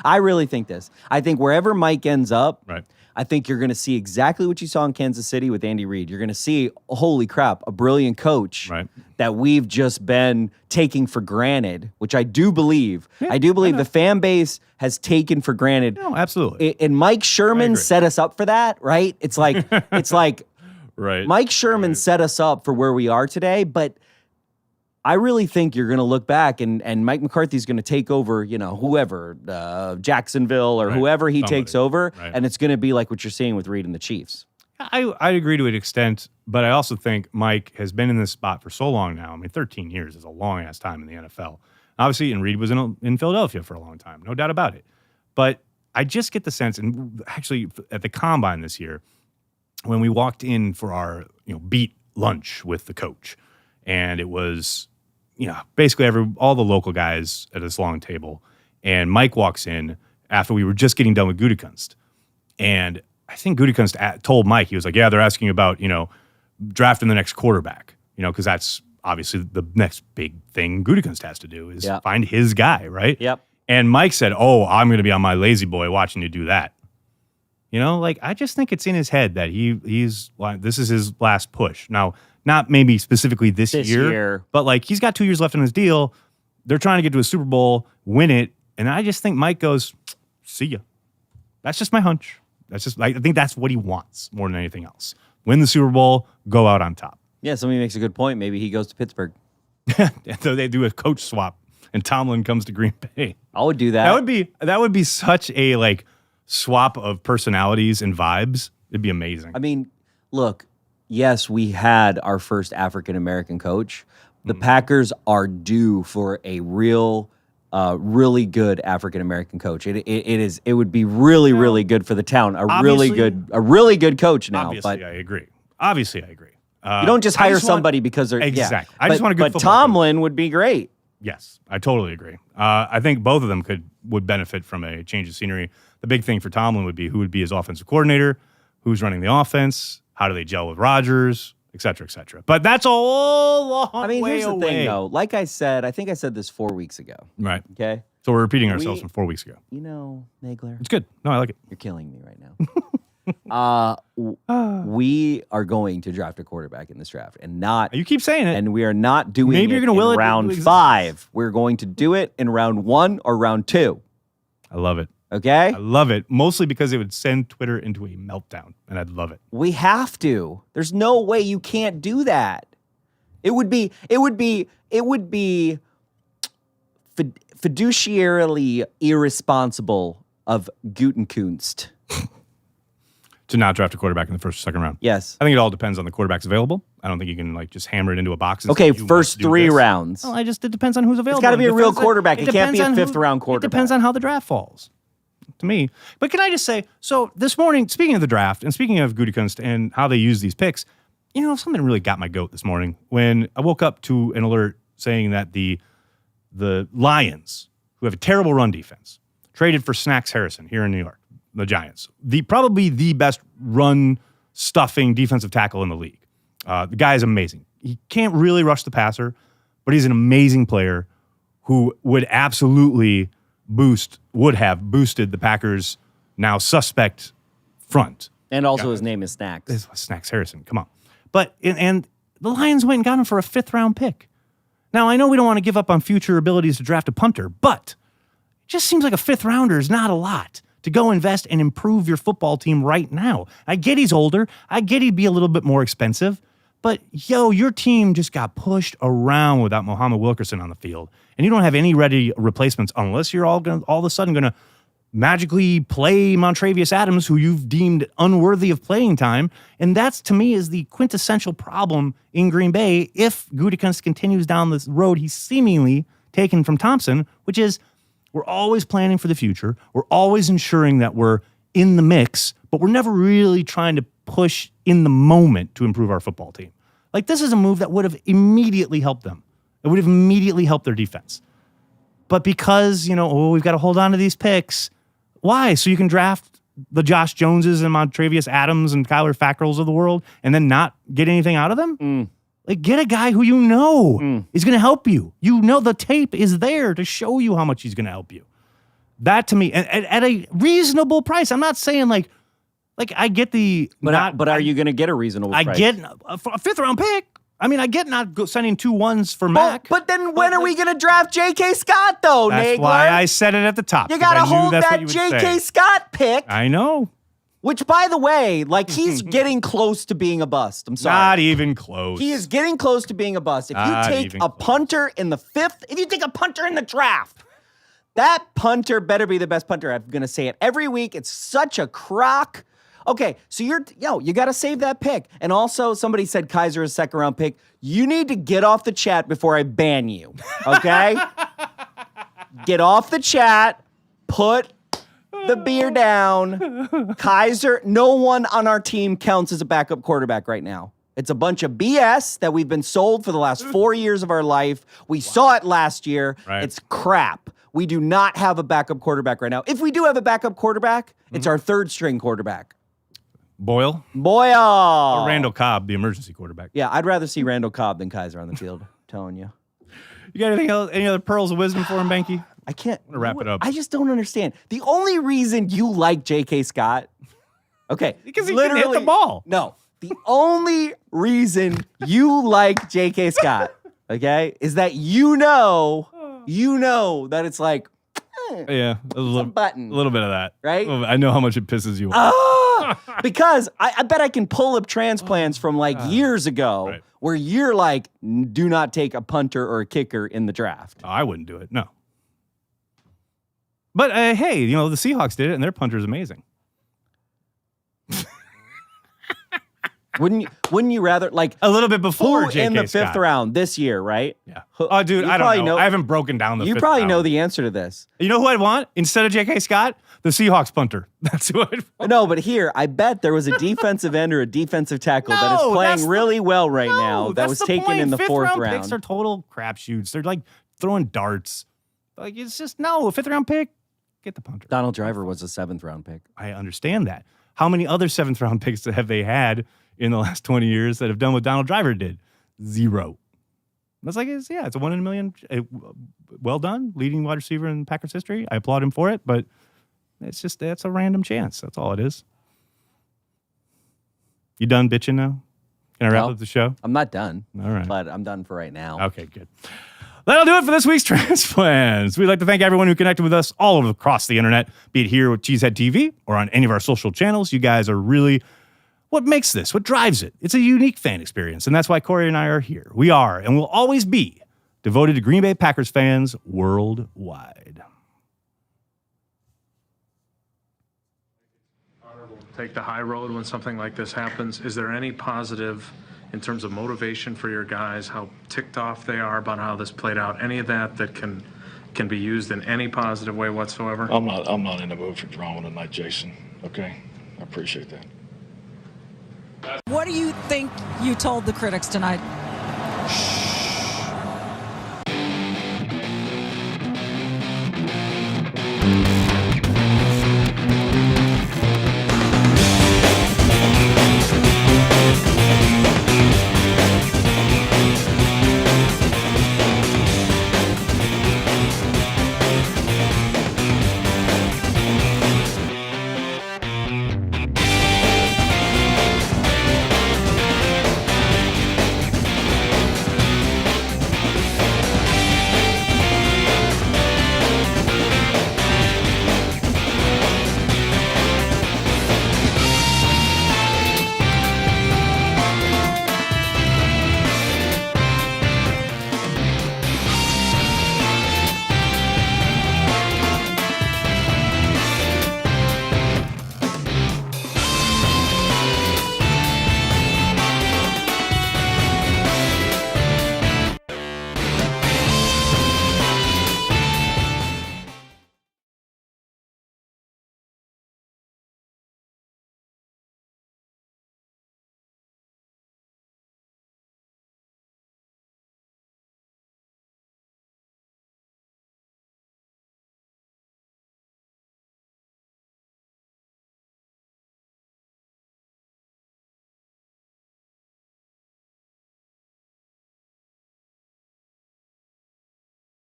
I really think this. I think wherever Mike ends up, I think you're gonna see exactly what you saw in Kansas City with Andy Reid. You're gonna see, holy crap, a brilliant coach that we've just been taking for granted, which I do believe. Yeah, I do believe the fan base has taken for granted. No, absolutely. And Mike Sherman set us up for that, right? It's like right. Mike Sherman set us up for where we are today, but I really think you're going to look back and Mike McCarthy's going to take over, whoever, Jacksonville or whoever he takes over, and it's going to be like what you're seeing with Reid and the Chiefs. I agree to an extent, but I also think Mike has been in this spot for so long now. I mean, 13 years is a long-ass time in the NFL. Obviously, and Reid was in Philadelphia for a long time, no doubt about it. But I just get the sense, and actually at the Combine this year, when we walked in for our beat lunch with the coach, and it was basically all the local guys at this long table. And Mike walks in after we were just getting done with Gutekunst. And I think Gutekunst told Mike, he was like, yeah, they're asking about, drafting the next quarterback, because that's obviously the next big thing Gutekunst has to do is find his guy, right? Yep. And Mike said, oh, I'm going to be on my lazy boy watching you do that. I just think it's in his head that he's like, this is his last push. Now, not maybe specifically this year, but he's got 2 years left in his deal. They're trying to get to a Super Bowl, win it, and I just think Mike goes, see ya. That's just my hunch. I think that's what he wants more than anything else. Win the Super Bowl, go out on top. Yeah, somebody makes a good point. Maybe he goes to Pittsburgh. So they do a coach swap, and Tomlin comes to Green Bay. I would do that. That would be such a swap of personalities and vibes. It'd be amazing. I mean, look. Yes, we had our first African-American coach. The Packers are due for a really good African-American coach. It would be really good for the town. A really good coach now. Obviously, I agree. You don't just hire somebody because they're exactly. Yeah. I just want a good But football Tomlin would be great. Yes, I totally agree. I think both of them would benefit from a change of scenery. The big thing for Tomlin would be who would be his offensive coordinator, who's running the offense, how do they gel with Rodgers, et cetera, et cetera. But that's a whole long way I mean, here's the away. thing, though. Like I said, I think I said this 4 weeks ago. Right. Okay? So we're repeating ourselves from 4 weeks ago. You know, Nagler, It's good. No, I like it. you're killing me right now. We are going to draft a quarterback in this draft, and not. You keep saying it. And we are not doing Maybe it you're gonna will in it round into existence. 5. We're going to do it in round 1 or round 2. I love it. Okay? I love it. Mostly because it would send Twitter into a meltdown, and I'd love it. We have to. There's no way you can't do that. It would be fiduciarily irresponsible of Gutenkunst. To not draft a quarterback in the first or second round. Yes. I think it all depends on the quarterbacks available. I don't think you can like just hammer it into a box. And Okay, say, you first must do 3 this. rounds. Well, it depends on who's available. It's got to be a real depends on- quarterback. It can't be a depends on 5th round It quarterback. depends on how the draft falls, to me. But can I just say, so this morning, speaking of the draft and speaking of Gutekunst and how they use these picks, something really got my goat this morning when I woke up to an alert saying that the Lions, who have a terrible run defense, traded for Snacks Harrison here in New York, the Giants. Probably the best run stuffing defensive tackle in the league. The guy is amazing. He can't really rush the passer, but he's an amazing player who would have boosted the Packers' now suspect front. And also his name is Snacks. It's Snacks Harrison. Come on. But and the Lions went and got him for a 5th round pick. Now, I know we don't want to give up on future abilities to draft a punter, but it just seems like a 5th rounder is not a lot to go invest and improve your football team right now. I get he's older. I get he'd be a little bit more expensive. But, your team just got pushed around without Muhammad Wilkerson on the field. And you don't have any ready replacements unless you're all of a sudden going to magically play Montravius Adams, who you've deemed unworthy of playing time. And that's, to me, is the quintessential problem in Green Bay if Gutekunst continues down this road he's seemingly taken from Thompson, which is we're always planning for the future. We're always ensuring that we're in the mix, but we're never really trying to push in the moment to improve our football team. Like, this is a move that would have immediately helped them. It would have immediately helped their defense. But because, we've got to hold on to these picks. Why? So you can draft the Josh Joneses and Montravius Adams and Kyler Fackrells of the world and then not get anything out of them? Like, get a guy who is going to help you. The tape is there to show you how much he's going to help you. That, to me, at a reasonable price. I'm not saying like I get the... But are you going to get a reasonable price? I get a 5th round pick. I mean, I get not sending 2 1s for Mac. But then when are we going to draft J.K. Scott, though, That's Nagler? why I said it at the top. You got to hold that J.K. J.K. Scott pick. I know. Which, by the way, he's getting close to being a bust. I'm sorry. Not even close. He is getting close to being a bust. If you take a punter in the 5th, if you take a punter in the draft, that punter better be the best punter. I'm going to say it every week. It's such a crock. Okay, so you got to save that pick. And also, somebody said Kaiser is a 2nd round pick. You need to get off the chat before I ban you, okay? Get off the chat. Put the beer down. Kaiser, no one on our team counts as a backup quarterback right now. It's a bunch of BS that we've been sold for the last 4 years of our life. We saw it last year. Right. It's crap. We do not have a backup quarterback right now. If we do have a backup quarterback, it's our 3rd string quarterback. Boyle? Boyle. Or Randall Cobb, the emergency quarterback. Yeah, I'd rather see Randall Cobb than Kaiser on the field. I'm telling you. You got anything else? Any other pearls of wisdom for him, Banky? I can't. To wrap it up. I just don't understand. The only reason you like J.K. Scott, okay, Because he can hit the ball. No, the only reason you like J.K. Scott, okay, is that you know that it's like, Yeah, a little button. A little bit of that. Right? I know how much it pisses you off. Because I bet I can pull up transplants from years ago Right. where you're like, do not take a punter or a kicker in the draft. I wouldn't do it. No. But hey, the Seahawks did it, and their punter is amazing. Wouldn't you rather like a little bit before who J.K. in the Scott. fifth round this year, right? Yeah. Oh, dude, I don't know. I haven't broken down the You fifth probably round. know the answer to this. You know who I'd want instead of J.K. Scott? The Seahawks punter. That's who I'd want. No, but here, I bet there was a defensive end or a defensive tackle that is No, that's playing really well right now that that's was the taken point. in the Fifth fourth round. round. Picks are total crapshoots. They're like throwing darts. Like, it's just, no, a fifth round pick, get the punter. Donald Driver was a seventh round pick. I understand that. How many other seventh round picks have they had in the last 20 years that have done what Donald Driver did? 0. That's like, it's a 1 in a million. Well done, leading wide receiver in Packers history. I applaud him for it, but that's a random chance. That's all it is. You done bitching now? Can I wrap up the show? I'm not done. All right. But I'm done for right now. Okay, good. That'll do it for this week's Transplants. We'd like to thank everyone who connected with us all across the internet, be it here with Cheesehead TV or on any of our social channels. You guys are really what makes this, what drives it. It's a unique fan experience, and that's why Corey and I are here. We are, and will always be, devoted to Green Bay Packers fans worldwide. Take the high road when something like this happens. Is there any positive in terms of motivation for your guys, how ticked off they are about how this played out? Any of that can be used in any positive way whatsoever? I'm not in the mood for drama tonight, Jason. Okay? I appreciate that. What do you think you told the critics tonight?